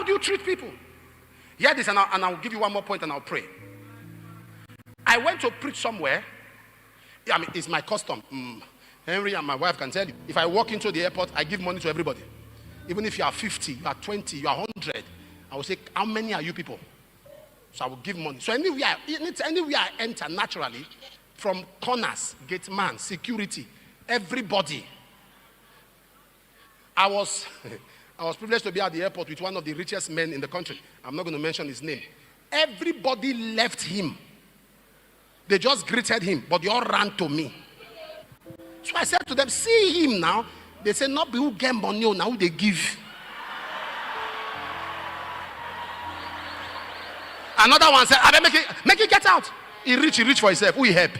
How do you treat people? Hear this, and I'll give you one more point and I'll pray. I went to preach somewhere. I mean, it's my custom. Henry and my wife can tell you. If I walk into the airport, I give money to everybody. Even if you are 50, you are 20, you are 100, I will say, how many are you people? So I will give money. So anywhere I enter naturally, from corners, gate man, security, everybody. I was privileged to be at the airport with one of the richest men in the country. I'm not going to mention his name. Everybody left him. They just greeted him, but they all ran to me. So I said to them, see him now. They said, not be who get money, now who they give. Another one said, make it get out. He reach for himself. Who he help?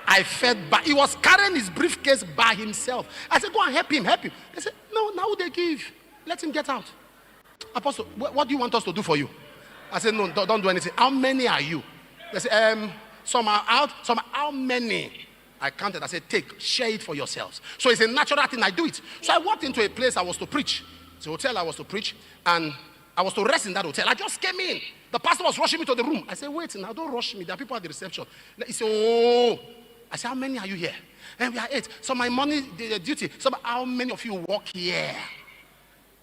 I fed back. He was carrying his briefcase by himself. I said, go and help him. They said, no, now they give. Let him get out. Apostle, what do you want us to do for you? I said, no, don't do anything. How many are you? They said, some are out, some are, how many? I counted. I said, share it for yourselves. So it's a natural thing. I do it. So I walked into a place I was to preach. It's a hotel I was to preach. And I was to rest in that hotel. I just came in. The pastor was rushing me to the room. I said, wait, now don't rush me. There are people at the reception. He said, oh. I said, how many are you here? And we are 8. So my money, the duty. So how many of you work here?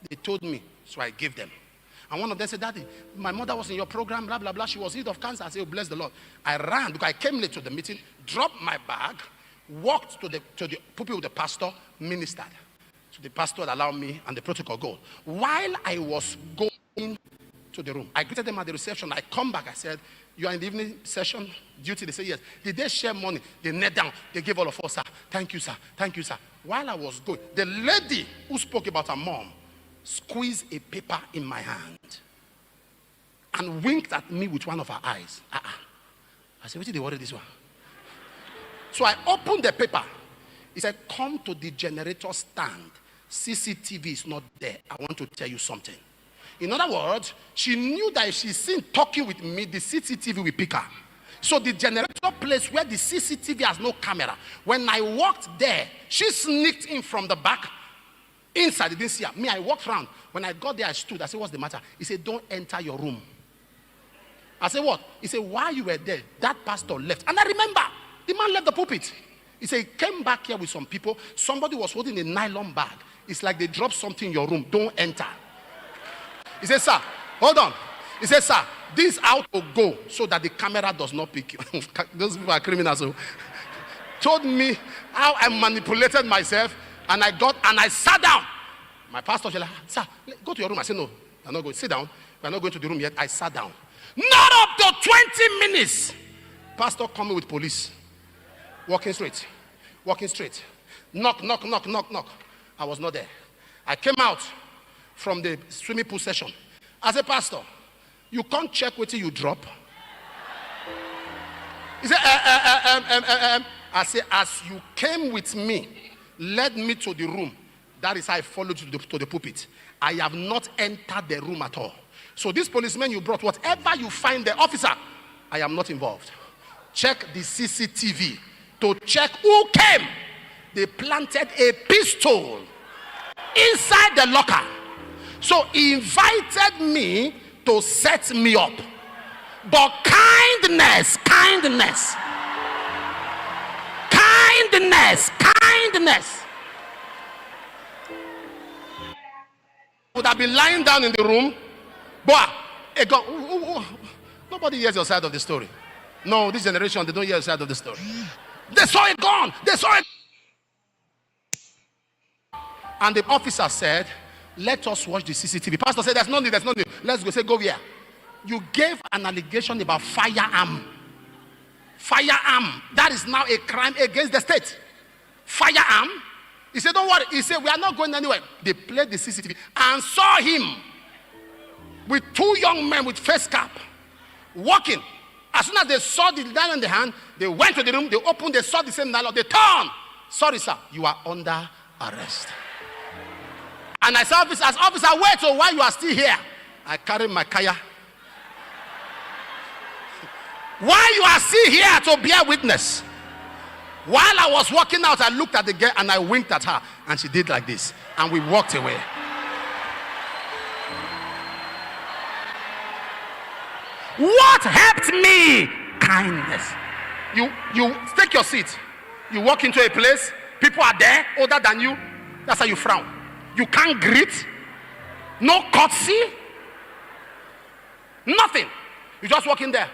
They told me. So I gave them. And one of them said, Daddy, my mother was in your program, blah, blah, blah. She was healed of cancer. I said, oh, bless the Lord. I ran because I came late to the meeting, dropped my bag, walked to the pulpit with the pastor, ministered. So the pastor allowed me and the protocol go. While I was going to the room, I greeted them at the reception. I come back. I said, you are in the evening session duty? They say, yes. Did they share money? They knelt down. They gave all of us, sir. Thank you, sir. Thank you, sir. While I was going, the lady who spoke about her mom squeezed a paper in my hand and winked at me with one of her eyes. I said, what did they worry this one? So I opened the paper. He said, come to the generator stand. CCTV is not there. I want to tell you something. In other words, she knew that if she's seen talking with me, the CCTV will pick her. So the generator place where the CCTV has no camera. When I walked there, she sneaked in from the back. Inside, they didn't see her. Me, I walked around. When I got there, I stood. I said, what's the matter? He said, don't enter your room. I said, what? He said, while you were there, that pastor left. And I remember, the man left the pulpit. He said, he came back here with some people. Somebody was holding a nylon bag. It's like they dropped something in your room. Don't enter. He said, sir, hold on. He said, sir, this out to go so that the camera does not pick you. Those people are criminals. So told me how I manipulated myself. And I sat down. My pastor said, sir, go to your room. I said, no, I'm not going. Sit down. We're not going to the room yet. I sat down. Not up to 20 minutes. Pastor coming with police. Walking straight. Knock. I was not there. I came out from the swimming pool session. I said, pastor, you can't check what you drop. He said, I said, as you came with me, led me to the room. That is how I followed you to the pulpit. I have not entered the room at all. So this policeman you brought, whatever you find the officer, I am not involved. Check the CCTV to check who came. They planted a pistol inside the locker. So he invited me to set me up. But kindness would have been lying down in the room. But nobody hears your side of the story. No, this generation, they don't hear your side of the story. They saw it gone. And the officer said, let us watch the CCTV. Pastor said, there's no need. Let's go. Say, go here. You gave an allegation about firearm. That is now a crime against the state. Firearm. He said, don't worry. He said, we are not going anywhere. They played the CCTV and saw him with 2 young men with face cap walking. As soon as they saw the nylon in the hand, they went to the room, they opened, they saw the same nylon, they turned. Sorry, sir, you are under arrest. And I said, officer, wait till while you are still here. I carry my kaya. While you are still here to bear witness. While I was walking out, I looked at the girl and I winked at her. And she did like this. And we walked away. What helped me? Kindness. You take your seat. You walk into a place, people are there, older than you. That's how you frown. You can't greet. No courtesy. Nothing. You just walk in there.